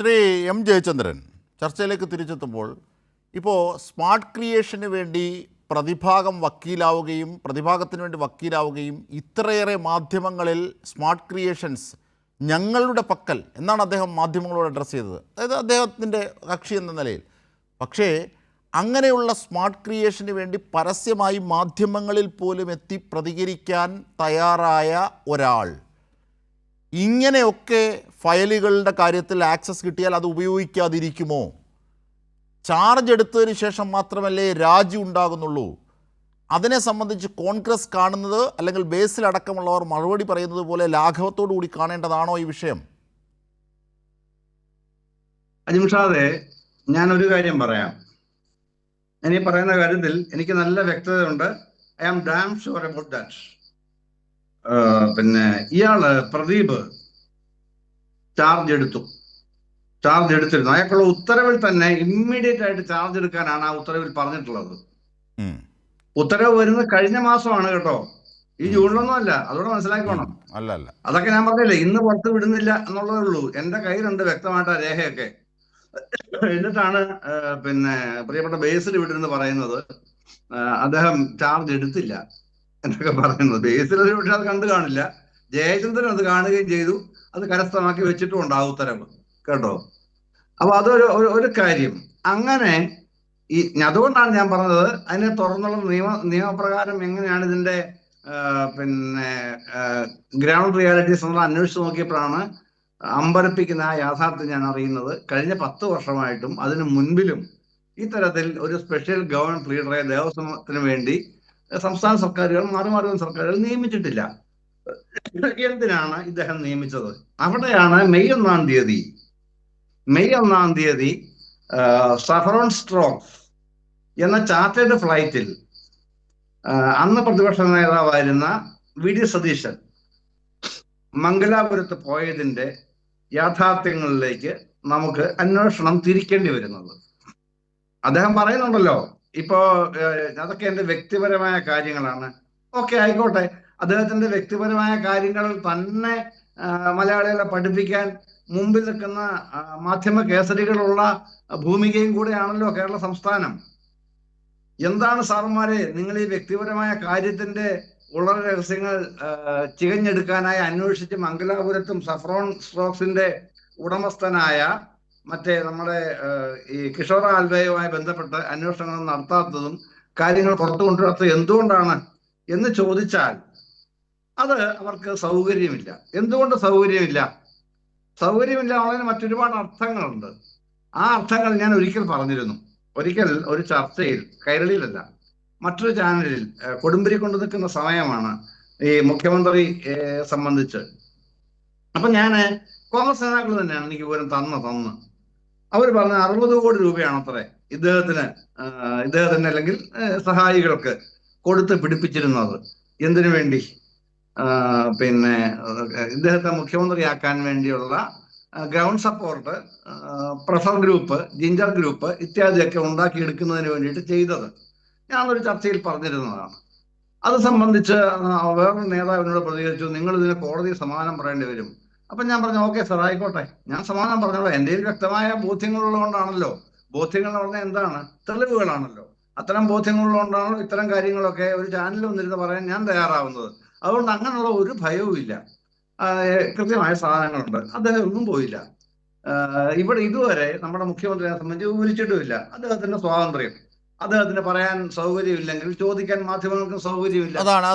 Shri M Jayachandran, ചർച്ചയിലേക്ക് തിരിച്ചെത്തുമ്പോൾ ഇപ്പോൾ smart ക്രിയേഷന് വേണ്ടി പ്രതിഭാഗത്തിന് വേണ്ടി വക്കീലാവുകയും ഇത്രയേറെ മാധ്യമങ്ങളിൽ സ്മാർട്ട് ക്രിയേഷൻസ് ഞങ്ങളുടെ പക്കൽ എന്നാണ് അദ്ദേഹം മാധ്യമങ്ങളോട് അഡ്രസ്സ് ചെയ്തത്, അതായത് അദ്ദേഹത്തിൻ്റെ കക്ഷി എന്ന നിലയിൽ. പക്ഷേ അങ്ങനെയുള്ള സ്മാർട്ട് ക്രിയേഷന് വേണ്ടി പരസ്യമായി മാധ്യമങ്ങളിൽ പോലും എത്തി പ്രതികരിക്കാൻ തയ്യാറായ ഒരാൾ ഇങ്ങനെയൊക്കെ ഫയലുകളുടെ കാര്യത്തിൽ ആക്സസ് കിട്ടിയാൽ അത് ഉപയോഗിക്കാതിരിക്കുമോ? ചാർജ് എടുത്തതിന് ശേഷം മാത്രമല്ലേ രാജി ഉണ്ടാകുന്നുള്ളൂ. അതിനെ സംബന്ധിച്ച് കോൺഗ്രസ് കാണുന്നത് അല്ലെങ്കിൽ ബേസിലടക്കമുള്ളവർ മറുപടി പറയുന്നത് പോലെ ലാഘവത്തോടു കൂടി കാണേണ്ടതാണോ ഈ വിഷയം? അജിംഷാദെ, ഞാനൊരു കാര്യം പറയാം. ഞാൻ ഈ പറയുന്ന കാര്യത്തിൽ എനിക്ക് നല്ല വ്യക്തതയുണ്ട്. I am damn sure about that. പിന്നെ ഇയാള് പ്രദീപ് ചാർജ് എടുത്തിരുന്നു. അയാൾക്കുള്ള ഉത്തരവിൽ തന്നെ ഇമ്മീഡിയറ്റ് ആയിട്ട് ചാർജ് എടുക്കാനാണ് ആ ഉത്തരവിൽ പറഞ്ഞിട്ടുള്ളത്. ഉത്തരവ് വരുന്നത് കഴിഞ്ഞ മാസമാണ് കേട്ടോ, ഈ ജൂണിലൊന്നും അല്ല. അതോടെ മനസ്സിലാക്കണം. അതൊക്കെ ഞാൻ പറഞ്ഞില്ലേ, ഇന്ന് പുറത്ത് വിടുന്നില്ല എന്നുള്ളതേ ഉള്ളൂ. എന്റെ കയ്യിലുണ്ട് വ്യക്തമായിട്ട് ആ രേഖയൊക്കെ. എന്നിട്ടാണ് പിന്നെ പ്രിയപ്പെട്ട ബേസിൽ വിട്ടിരുന്ന് പറയുന്നത് അദ്ദേഹം ചാർജ് എടുത്തില്ല എന്നൊക്കെ പറയുന്നത്. ബേസിൽ പക്ഷെ അത് കണ്ടു കാണില്ല, ജയചന്ദ്രൻ അത് കാണുകയും ചെയ്തു, അത് കരസ്ഥമാക്കി വെച്ചിട്ടും ഉണ്ട് ആ ഉത്തരവ് കേട്ടോ. അപ്പൊ അതൊരു കാര്യം. അങ്ങനെ അതുകൊണ്ടാണ് ഞാൻ പറഞ്ഞത്, അതിനെ തുറന്നുള്ള നിയമപ്രകാരം എങ്ങനെയാണ് ഇതിന്റെ പിന്നെ ഗ്രൗണ്ട് റിയാലിറ്റീസ് എന്നുള്ള അന്വേഷിച്ച് നോക്കിയപ്പോഴാണ് അമ്പരപ്പിക്കുന്ന ആ യാഥാർത്ഥ്യം ഞാൻ അറിയുന്നത്. കഴിഞ്ഞ 10 വർഷമായിട്ടും അതിനു മുൻപിലും ഇത്തരത്തിൽ ഒരു സ്പെഷ്യൽ ഗവൺമെന്റ് ലീഡറെ ദേവസ്വത്തിന് വേണ്ടി സംസ്ഥാന സർക്കാരുകൾ, മാറി സർക്കാരുകൾ നിയമിച്ചിട്ടില്ല. എന്തിനാണ് ഇദ്ദേഹം നിയമിച്ചത്? അവിടെയാണ് മെയ് 1 തീയതി സഫറോൺ സ്ട്രോക്സ് എന്ന ചാർട്ടേഡ് ഫ്ലൈറ്റിൽ അന്ന് പ്രതിപക്ഷ നേതാവായിരുന്ന വി ഡി സതീശൻ മംഗലാപുരത്ത് പോയതിന്റെ യാഥാർത്ഥ്യങ്ങളിലേക്ക് നമുക്ക് അന്വേഷണം തിരിക്കേണ്ടി വരുന്നത്. അദ്ദേഹം പറയുന്നുണ്ടല്ലോ ഇപ്പോ അതൊക്കെ എന്റെ വ്യക്തിപരമായ കാര്യങ്ങളാണ്. ഓക്കെ, ആയിക്കോട്ടെ. അദ്ദേഹത്തിന്റെ വ്യക്തിപരമായ കാര്യങ്ങൾ തന്നെ മലയാളികളെ പഠിപ്പിക്കാൻ മുമ്പിൽ നിൽക്കുന്ന മാധ്യമ കേസരികളുള്ള ഭൂമികയും കൂടെയാണല്ലോ കേരള സംസ്ഥാനം. എന്താണ് സാറന്മാരെ നിങ്ങൾ ഈ വ്യക്തിപരമായ കാര്യത്തിന്റെ ഉള്ള രഹസ്യങ്ങൾ ചികഞ്ഞെടുക്കാനായി അന്വേഷിച്ച് മംഗലാപുരത്തും സഫ്രോൺ സ്ട്രോക്സിന്റെ ഉടമസ്ഥനായ മറ്റേ നമ്മുടെ ഈ കിഷോർ ആൽവയുമായി ബന്ധപ്പെട്ട് അന്വേഷണങ്ങൾ നടത്താത്തതും കാര്യങ്ങൾ പുറത്തു കൊണ്ടുവരാത്തത് എന്തുകൊണ്ടാണ് എന്ന് ചോദിച്ചാൽ അത് അവർക്ക് സൗകര്യമില്ല. എന്തുകൊണ്ട് സൗകര്യമില്ല ഉള്ളതിന് മറ്റൊരുപാട് അർത്ഥങ്ങളുണ്ട്. ആ അർത്ഥങ്ങൾ ഞാൻ ഒരിക്കൽ പറഞ്ഞിരുന്നു. ഒരിക്കൽ ഒരു ചർച്ചയിൽ, കൈരളിയിലല്ല, മറ്റൊരു ചാനലിൽ കൊടുമ്പിരി കൊണ്ടു നിൽക്കുന്ന സമയമാണ് ഈ മുഖ്യമന്ത്രി സംബന്ധിച്ച്. അപ്പൊ ഞാന് കോൺഗ്രസ് നേതാക്കൾ തന്നെയാണ് എനിക്ക് വിവരം തന്ന് അവർ പറഞ്ഞ 60 കോടി രൂപയാണ് അത്രേ ഇദ്ദേഹത്തിന് അല്ലെങ്കിൽ സഹായികൾക്ക് കൊടുത്ത് പിടിപ്പിച്ചിരുന്നത്. എന്തിനു വേണ്ടി? പിന്നെ ഇദ്ദേഹത്തെ മുഖ്യമന്ത്രിയാക്കാൻ വേണ്ടിയുള്ള ground support, pressure group, ginger group ഇത്യാദിയൊക്കെ ഉണ്ടാക്കിയെടുക്കുന്നതിന് വേണ്ടിയിട്ട് ചെയ്തത് ഞാനൊരു ചർച്ചയിൽ പറഞ്ഞിരുന്നതാണ്. അത് സംബന്ധിച്ച് വേറൊരു നേതാവിനോട് പ്രതികരിച്ചു, നിങ്ങൾ ഇതിന് കോടതിയിൽ സമാധാനം പറയേണ്ടി വരും. അപ്പൊ ഞാൻ പറഞ്ഞു, ഓക്കെ സാർ, ആയിക്കോട്ടെ, ഞാൻ സമാധാനം പറഞ്ഞോളാം. എൻ്റെ വ്യക്തമായ ബോധ്യങ്ങളുള്ളതുകൊണ്ടാണല്ലോ. ബോധ്യങ്ങൾ എന്ന് പറഞ്ഞാൽ എന്താണ്? തെളിവുകളാണല്ലോ. അത്തരം ബോധ്യങ്ങളുള്ളതുകൊണ്ടാണല്ലോ ഇത്തരം കാര്യങ്ങളൊക്കെ ഒരു ചാനലിൽ വന്നിരുന്ന് പറയാൻ ഞാൻ തയ്യാറാവുന്നത്. അതുകൊണ്ട് അങ്ങനെയുള്ള ഒരു ഭയവും ഇല്ല. കൃത്യമായ സാധനങ്ങളുണ്ട്. അദ്ദേഹം ഒന്നും പോയില്ല. ഇവിടെ ഇതുവരെ നമ്മുടെ മുഖ്യമന്ത്രിയെ സംബന്ധിച്ച് വിവരിച്ചിട്ടുമില്ല. അദ്ദേഹത്തിന്റെ സ്വാതന്ത്ര്യം, അദ്ദേഹത്തിന് പറയാൻ സൗകര്യമില്ലെങ്കിൽ ചോദിക്കാൻ മാധ്യമങ്ങൾക്ക് സൗകര്യമില്ല. അതാണ്